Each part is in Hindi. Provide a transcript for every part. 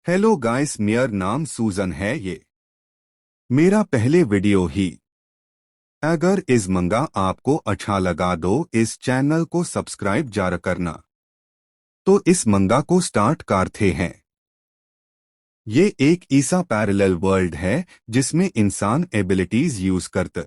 हेलो गाइस, मेरा नाम सूजन है। ये मेरा पहले वीडियो ही। अगर इस मंगा आपको अच्छा लगा दो इस चैनल को सब्सक्राइब जार करना। तो इस मंगा को स्टार्ट करते हैं। ये एक ऐसा पैरेलल वर्ल्ड है जिसमें इंसान एबिलिटीज यूज करते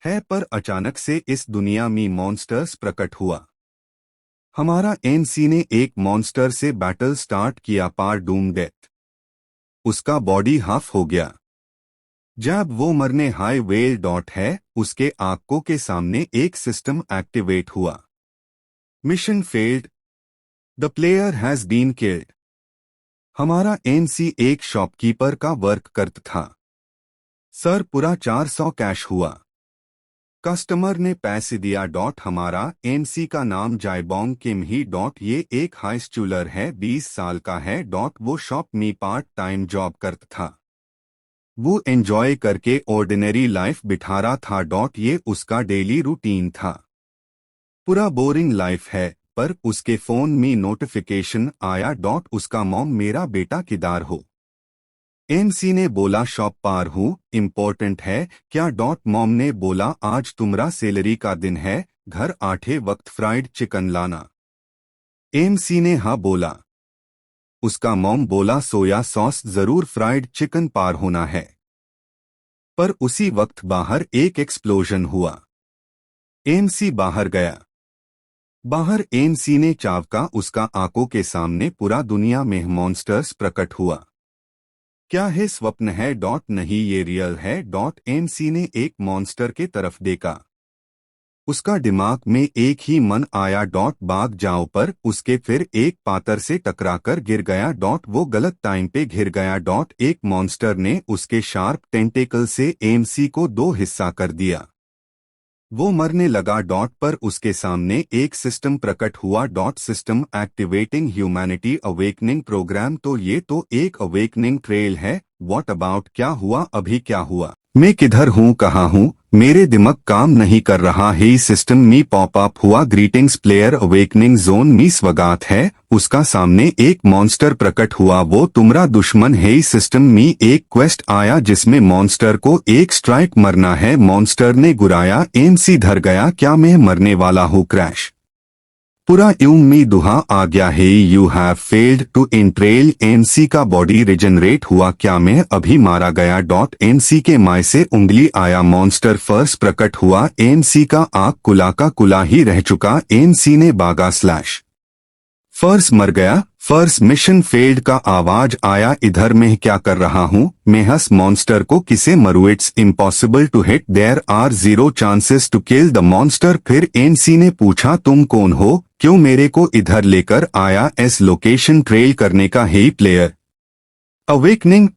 है, पर अचानक से इस दुनिया में मॉन्स्टर्स प्रकट हुआ। हमारा एनसी ने एक मॉन्स्टर से बैटल स्टार्ट किया, पार डूम डेथ। उसका बॉडी हाफ हो गया। जब वो मरने हाई वेल डॉट है, उसके आंखों के सामने एक सिस्टम एक्टिवेट हुआ। Mission failed, the player has been killed. हमारा एनसी एक शॉपकीपर का वर्क करता था। सर, पूरा 400 कैश हुआ। कस्टमर ने पैसे दिया डॉट। हमारा एनसी का नाम जायबोंग किम ही डॉट। ये एक हाई स्कूलर है, 20 साल का है डॉट। वो शॉप में पार्ट टाइम जॉब करता था। वो एंजॉय करके ऑर्डिनरी लाइफ बिठा रहा था डॉट। ये उसका डेली रूटीन था। पूरा बोरिंग लाइफ है, पर उसके फोन में नोटिफिकेशन आया डॉट। उसका मॉम, मेरा बेटा किधर हो? एनसी ने बोला शॉप पार हूँ, इम्पोर्टेंट है क्या डॉट? मॉम ने बोला आज तुम्हारा सैलरी का दिन है, घर 8 वक्त फ्राइड चिकन लाना। एनसी ने हाँ बोला। उसका मॉम बोला सोया सॉस जरूर, फ्राइड चिकन पार होना है। पर उसी वक्त बाहर एक एक्सप्लोजन हुआ। एनसी बाहर गया। बाहर एनसी ने चावका, उसका आंखों के सामने पूरा दुनिया में मॉन्स्टर्स प्रकट हुआ। क्या है स्वप्न है डॉट? नहीं, ये रियल है डॉट। एनसी ने एक मॉन्स्टर के तरफ देखा। उसका दिमाग में एक ही मन आया डॉट, भाग जाओ, पर उसके फिर एक पातर से टकराकर गिर गया डॉट। वो गलत टाइम पे गिर गया डॉट। एक मॉन्स्टर ने उसके शार्प टेंटेकल से एनसी को 2 हिस्सा कर दिया। वो मरने लगा डॉट, पर उसके सामने एक सिस्टम प्रकट हुआ dot. System activating humanity awakening program. तो ये तो एक अवेकनिंग ट्रेल है। What about? क्या हुआ? अभी क्या हुआ? मैं किधर हूँ, कहाँ हूँ? मेरे दिमाग काम नहीं कर रहा है। सिस्टम में पॉप अप हुआ, ग्रीटिंग्स प्लेयर, अवेकनिंग जोन में स्वागत है। उसका सामने एक मॉन्स्टर प्रकट हुआ, वो तुम्हारा दुश्मन है। सिस्टम में एक क्वेस्ट आया जिसमें मॉन्स्टर को एक स्ट्राइक मरना है। मॉन्स्टर ने गुराया, एनसी धर गया। क्या मैं मरने वाला हूँ? क्रैश। पूरा यूं में दुहा आ गया है, you have failed to entrail. NC का बॉडी रिजनरेट हुआ। क्या मैं अभी मारा गया डॉट? एनसी के माय से उंगली आया, मॉन्स्टर फर्स्ट प्रकट हुआ। एनसी का आंख कुला का कुला ही रह चुका। एनसी ने बागा स्लैश फर्स्ट मर गया। फर्स्ट मिशन फेल्ड का आवाज आया। इधर मैं क्या कर रहा हूँ? मैं हंस मॉन्स्टर को किसे मरू? It's impossible to hit, there are 0 chances to kill the monster. फिर एनसी ने पूछा तुम कौन हो, क्यों मेरे को इधर लेकर आया? एस लोकेशन ट्रेल करने का है प्लेयर अवेकनिंग।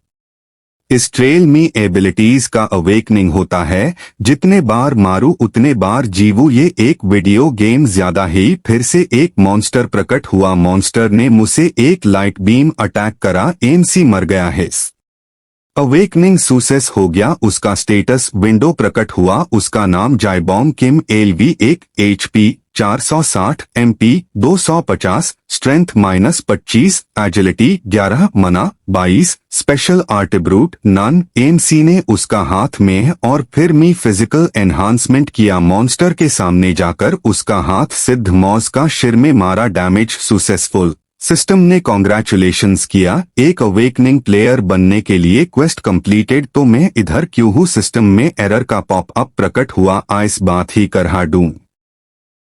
इस ट्रेल में एबिलिटीज का अवेकनिंग होता है। जितने बार मारू उतने बार जीवू। ये एक वीडियो गेम ज्यादा है। फिर से एक मॉन्स्टर प्रकट हुआ। मॉन्स्टर ने मुझसे एक लाइट बीम अटैक करा। एनसी मर गया है। अवेकनिंग सक्सेस हो गया। उसका स्टेटस विंडो प्रकट हुआ। उसका नाम जायबोंग किम, LV 1 HP 460 MP 250, strength -25, agility 11, मना 22, स्पेशल आर्टिब्रूट नन। एनसी ने उसका हाथ में और फिर मी फिजिकल एनहांसमेंट किया। मॉन्स्टर के सामने जाकर उसका हाथ सिद्ध मॉस का सिर में मारा। Damage successful. सिस्टम ने कॉन्ग्रेचुलेशंस किया, एक अवेकनिंग प्लेयर बनने के लिए क्वेस्ट कंप्लीटेड। तो मैं इधर क्यों हूँ? सिस्टम में एरर का पॉप अप प्रकट हुआ। इस बात ही कर डूं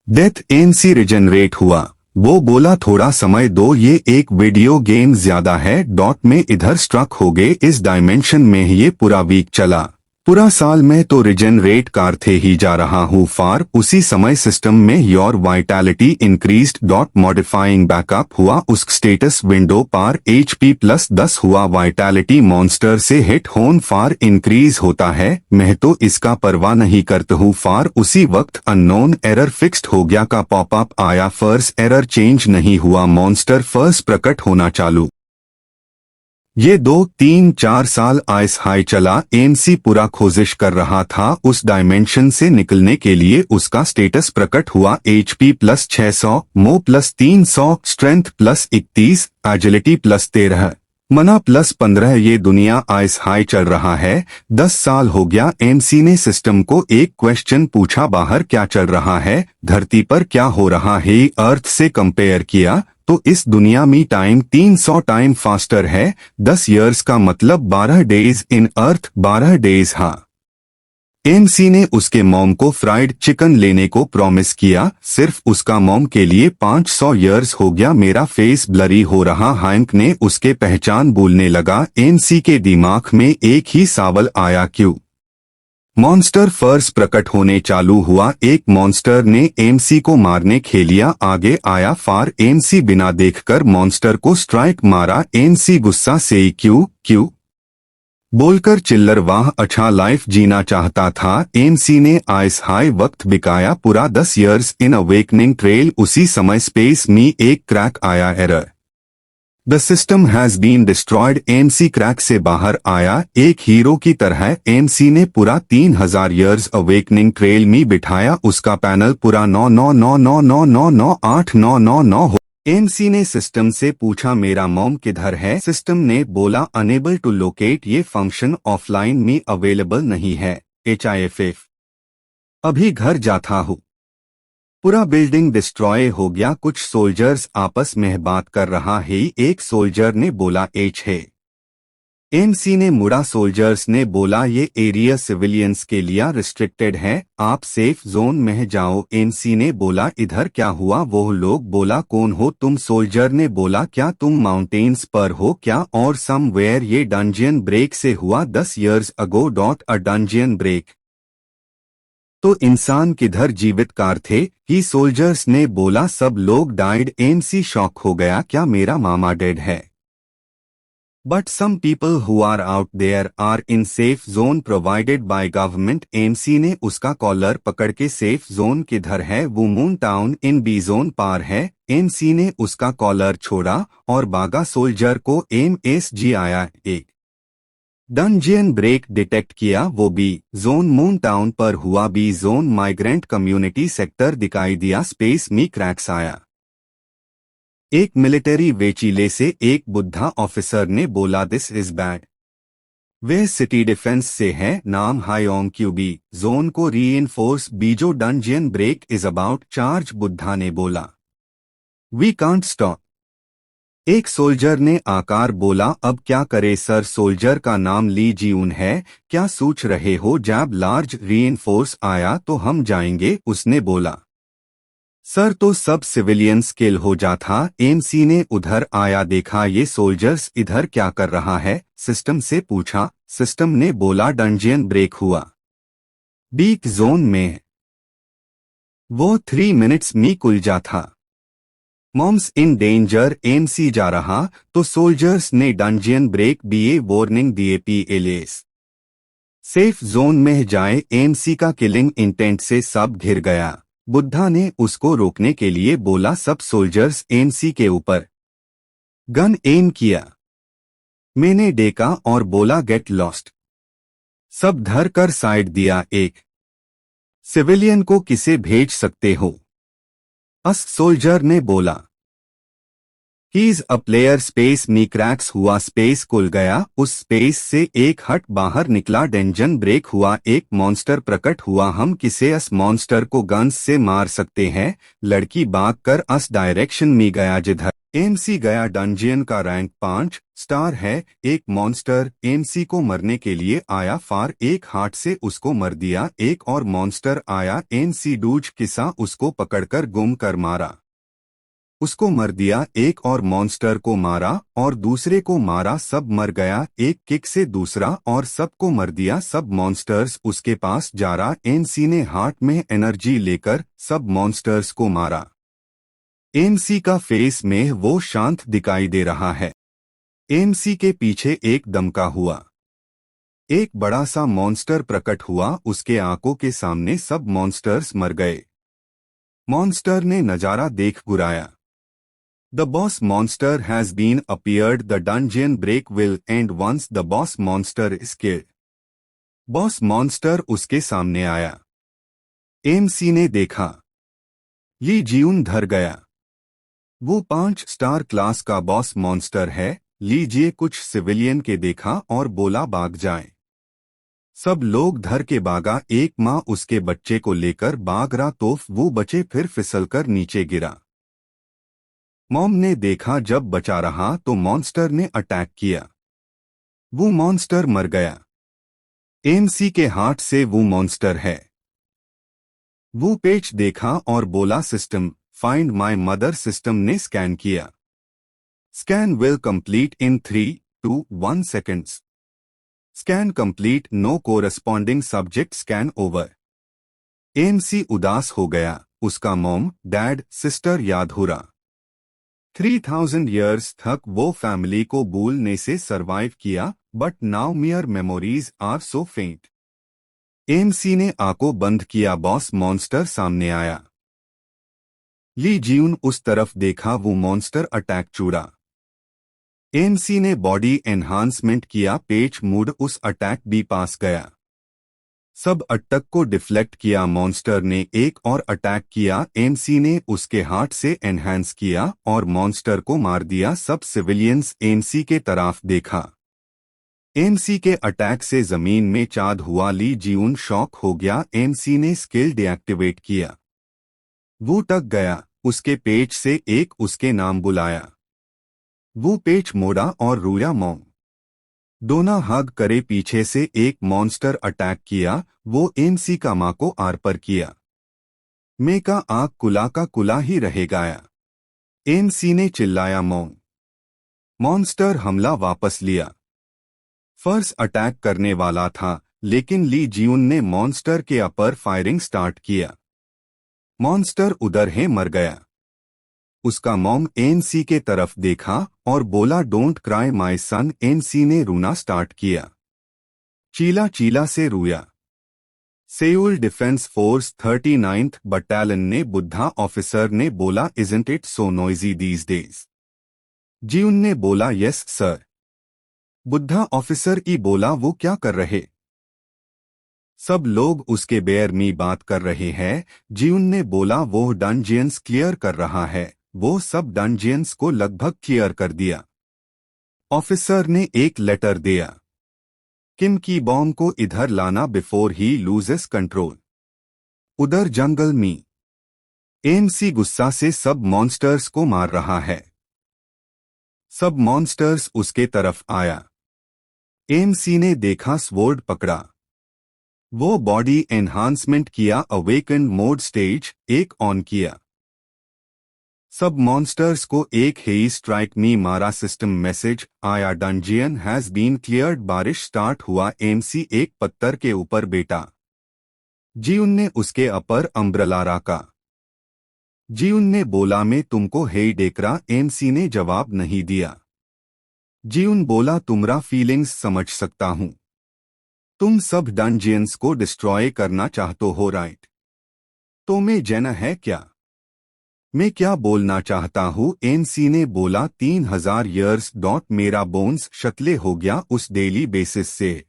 डेथ। एनसी रिजनरेट हुआ। वो बोला थोड़ा समय दो, ये एक वीडियो गेम ज्यादा है डॉट। में इधर स्ट्रक हो गए। इस डायमेंशन में ये पूरा वीक चला। पूरा साल में तो रिजनरेट करते ही जा रहा हूँ फार। उसी समय सिस्टम में your vitality increased dot. Modifying backup हुआ। उस स्टेटस विंडो पार HP +10 हुआ। वाइटैलिटी मॉन्स्टर से हिट होन फार इंक्रीज होता है। मैं तो इसका परवाह नहीं करता हूँ फार। उसी वक्त अननोन एरर फिक्स्ड हो गया का पॉपअप आया। फर्स्ट एरर चेंज नहीं हुआ। मॉन्स्टर फर्स्ट प्रकट होना चालू। ये 2, 3, 4 साल आइस हाई चला। एनसी पूरा कोशिश कर रहा था उस डायमेंशन से निकलने के लिए। उसका स्टेटस प्रकट हुआ। HP +600, मो +300, स्ट्रेंथ +31, एजिलिटी +13। मना +15 ये दुनिया आइस हाई चल रहा है। 10 साल हो गया एमसी ने सिस्टम को एक क्वेश्चन पूछा, बाहर क्या चल रहा है, धरती पर क्या हो रहा है, अर्थ से कंपेयर किया तो इस दुनिया में टाइम 300 टाइम फास्टर है। 10 इयर्स का मतलब 12 डेज इन अर्थ, 12 डेज। हाँ, एमसी ने उसके मॉम को फ्राइड चिकन लेने को प्रॉमिस किया, सिर्फ उसका मॉम के लिए 500 इयर्स हो गया। मेरा फेस ब्लरी हो रहा। हैंक ने उसके पहचान बोलने लगा। एमसी के दिमाग में एक ही सवाल आया, क्यों? मॉन्स्टर फर्स प्रकट होने चालू हुआ। एक मॉन्स्टर ने एमसी को मारने खेलिया आगे आया। फार एमसी बिना देखकर मॉन्स्टर को स्ट्राइक मारा। एमसी गुस्सा से क्यों क्यों बोलकर चिल्लर, वाह अच्छा लाइफ जीना चाहता था। एमसी ने आइस हाई वक्त बिकाया पूरा 10 इयर्स इन अवेकनिंग ट्रेल। उसी समय स्पेस में एक क्रैक आया, error the system has been destroyed. MC crack से बाहर आया एक हीरो की तरह। एमसी ने पूरा 3000 इयर्स अवेकनिंग ट्रेल में बिठाया। उसका पैनल पूरा 99999998999 हो। एमसी ने सिस्टम से पूछा, मेरा मॉम किधर है? सिस्टम ने बोला, अनेबल टू लोकेट, ये फंक्शन ऑफलाइन में अवेलेबल नहीं है। HIFF अभी घर जाता हूँ। पूरा बिल्डिंग डिस्ट्रॉय हो गया। कुछ सोल्जर्स आपस में बात कर रहा है। एक सोल्जर ने बोला, एच है। एमसी ने मुड़ा। सोल्जर्स ने बोला, ये एरिया सिविलियंस के लिए रिस्ट्रिक्टेड है, आप सेफ जोन में जाओ। एमसी ने बोला, इधर क्या हुआ? वो लोग बोला, कौन हो तुम? सोल्जर ने बोला, क्या तुम माउंटेन्स पर हो क्या? और समवेयर ये डंजियन ब्रेक से हुआ 10 इयर्स अगो। अ डंजियन ब्रेक। तो इंसान किधर जीवित कार थे? ही सोल्जर्स ने बोला, सब लोग डाइड। एमसी शॉक हो गया, क्या मेरा मामा डेड है? But some people who are out there are in safe zone provided by government। MC ने उसका कॉलर पकड़ के, सेफ जोन किधर है? वो moon town in B zone पार है। एमसी ने उसका कॉलर छोड़ा और बागा। सोल्जर को MSG आया। एक डंजियन ब्रेक डिटेक्ट किया, वो बी जोन मून टाउन पर हुआ। B zone migrant community sector दिखाई दिया। स्पेस में क्रैक्स आया। एक मिलिट्री वेचीले से एक बुद्धा ऑफिसर ने बोला, this is bad. Way city defence से है, नाम हायोंग क्यूबी जोन को रीइंफोर्स। बीजो dungeon break is about charge. Buddha ने बोला, वी कांट स्टॉप। एक सोल्जर ने आकार बोला, अब क्या करे सर? सोल्जर का नाम ली जीउन है। क्या सोच रहे हो? जब लार्ज रीइंफोर्स आया तो हम जाएंगे, उसने बोला। सर तो सब सिविलियंस किल हो जाता। एमसी ने उधर आया, देखा ये सोल्जर्स इधर क्या कर रहा है? सिस्टम से पूछा। सिस्टम ने बोला, डंजियन ब्रेक हुआ बीक जोन में, वो 3 मिनट्स में खुल जाता। Moms in danger. एमसी जा रहा तो सोल्जर्स ने डंजियन ब्रेक बीए वार्निंग दिए। PLS सेफ जोन में जाए। एमसी का किलिंग इंटेंट से सब घिर गया। बुद्धा ने उसको रोकने के लिए बोला, सब सोल्जर्स एमसी के ऊपर गन एम किया। मैंने देखा और बोला, गेट लॉस्ट। सब धर कर साइड दिया। एक सिविलियन को किसे भेज सकते हो? अस सोल्जर ने बोला, हीज अ प्लेयर। स्पेस में क्रैक्स हुआ, स्पेस खुल गया। उस स्पेस से एक हट बाहर निकला। डेंजन ब्रेक हुआ, एक मॉन्स्टर प्रकट हुआ। हम किसे अस मॉन्स्टर को गन्स से मार सकते हैं? लड़की भाग कर अस डायरेक्शन में गया जिधर एमसी गया। डंजियन का रैंक 5 स्टार है। एक मॉन्स्टर एमसी को मरने के लिए आया। फार एक हाथ से उसको मर दिया। एक और मॉन्स्टर आया। एमसी डूज किसा उसको पकड़कर गुम कर मारा, उसको मर दिया। एक और मॉन्स्टर को मारा और दूसरे को मारा, सब मर गया। एक किक से दूसरा और सबको मर दिया। सब मॉन्स्टर्स उसके पास जा रहा। एमसी ने हार्ट में एनर्जी लेकर सब मॉन्स्टर्स को मारा। एमसी का फेस में वो शांत दिखाई दे रहा है। एमसी के पीछे एक दमका हुआ। एक बड़ा सा मॉन्स्टर प्रकट हुआ। उसके आंखों के सामने सब मॉन्स्टर्स मर गए। मॉन्स्टर ने नजारा देख Guraya. The boss monster has been appeared. The dungeon break will end once the boss monster is killed। Boss monster उसके सामने आया। एमसी ने देखा, ये जीवन धर गया। वो 5 स्टार क्लास का बॉस मॉन्स्टर है। लीजिए कुछ सिविलियन के देखा और बोला भाग जाए। सब लोग धर के भागा। एक माँ उसके बच्चे को लेकर भाग रहा तो वो बच्चे फिर फिसलकर नीचे गिरा। मॉम ने देखा जब बचा रहा तो मॉन्स्टर ने अटैक किया। वो मॉन्स्टर मर गया। एमसी के हार्ट से वो मॉन्स्टर है। वो पेज देखा और बोला system find my mother. System ने स्कैन किया। Scan will complete in 3-1 seconds। Scan complete. No corresponding subject. Scan over. MC उदास हो गया। उसका मॉम डैड सिस्टर याद हो रहा। 3000 years तक वो फैमिली को भूलने से सरवाइव किया, but now mere memories are so faint. MC ने आंखों बंद किया। बॉस मॉन्स्टर सामने आया। ली जियून उस तरफ देखा। वो मॉन्स्टर अटैक चूड़ा। एमसी ने बॉडी एनहांसमेंट किया। पेच मूड उस अटैक भी पास गया। सब अटक को डिफ्लेक्ट किया। मॉन्स्टर ने एक और अटैक किया। एमसी ने उसके हार्ट से एनहांस किया और मॉन्स्टर को मार दिया। सब सिविलियंस एमसी के तरफ देखा। एमसी के अटैक से जमीन में चाद हुआ। ली जियून शॉक हो गया। एमसी ने स्किल डीएक्टिवेट किया। वो टक गया। उसके पेच से एक उसके नाम बुलाया। वो पेच मोड़ा और रोया। मॉम दोनों हग करे। पीछे से एक मॉन्स्टर अटैक किया। वो एमसी का मां को आर पर किया। मैं का आग कुला का कुला ही रहेगा। एमसी ने चिल्लाया। मॉम मॉन्स्टर हमला वापस लिया। फर्स्ट अटैक करने वाला था, लेकिन ली जियून ने मॉन्स्टर के अपर फायरिंग स्टार्ट किया। मॉन्स्टर उधर है मर गया। उसका मॉम एमसी के तरफ देखा और बोला don't cry my son. MC ने रोना स्टार्ट किया। चीला चीला से रोया। सेउल डिफेंस फोर्स 39th बटालियन ने बुद्धा ऑफिसर ने बोला isn't it so noisy these days. Jiyun ने बोला यस सर। बुद्धा ऑफिसर ई बोला वो क्या कर रहे। सब लोग उसके बेयर में बात कर रहे हैं। जियून ने बोला वो डंजियंस क्लियर कर रहा है। वो सब डंजियंस को लगभग क्लियर कर दिया। ऑफिसर ने एक लेटर दिया। किम की बॉम्ब को इधर लाना बिफोर ही लूजेस कंट्रोल। उधर जंगल में एमसी गुस्सा से सब मॉन्स्टर्स को मार रहा है। सब मॉन्स्टर्स उसके तरफ आया। एमसी ने देखा स्वॉर्ड पकड़ा। वो बॉडी एनहांसमेंट किया। अवेकन मोड स्टेज एक ऑन किया। सब मॉन्स्टर्स को एक हेई स्ट्राइक में मारा। सिस्टम मैसेज आया डंजियन हैज बीन क्लियर्ड। बारिश स्टार्ट हुआ। एमसी एक पत्थर के ऊपर बैठा। जियून ने उसके अपर अम्ब्रेला रखा। जियून ने बोला मैं तुमको हेई डेकरा। एमसी ने जवाब नहीं दिया। जियून बोला तुम्हारा फीलिंग्स समझ सकता हूं। तुम सब डंजियंस को डिस्ट्रॉय करना चाहते हो राइट। तो मैं जेना है क्या। मैं क्या बोलना चाहता हूँ। एमसी ने बोला 3000 years मेरा बोन्स शक्ले हो गया उस डेली बेसिस से।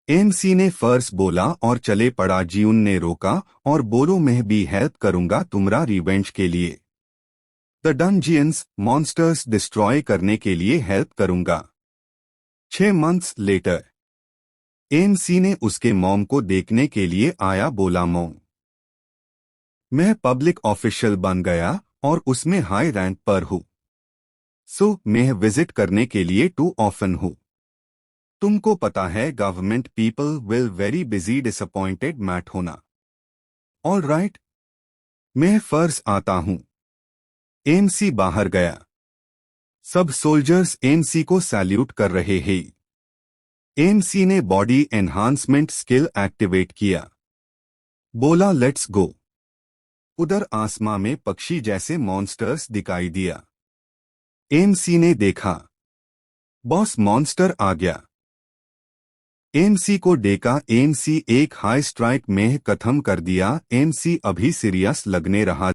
एमसी ने फर्स्ट बोला और चले पड़ा। जियून ने रोका और बोलो मैं भी हेल्प करूंगा तुम्हारा रिवेंज के लिए। द डंजियंस मॉन्स्टर्स डिस्ट्रॉय करने के लिए हेल्प करूंगा। 6 months लेटर एमसी ने उसके मॉम को देखने के लिए आया। बोला मॉम मैं पब्लिक ऑफिशियल बन गया और उसमें हाई रैंक पर हूँ। सो मैं विजिट करने के लिए टू ऑफन हूँ। तुमको पता है government people will very busy disappointed mat होना। ऑल राइट मैं फर्ज आता हूँ। एमसी बाहर गया। सब सोल्जर्स एमसी को सैल्यूट कर रहे हैं। एमसी ने बॉडी एनहांसमेंट स्किल एक्टिवेट किया। बोला लेट्स गो। उधर आसमां में पक्षी जैसे मॉन्स्टर्स दिखाई दिया। एमसी ने देखा। बॉस मॉन्स्टर आ गया। एमसी को देखा। एमसी एक हाई स्ट्राइक में खत्म कर दिया। एमसी अभी सीरियस लगने रहा।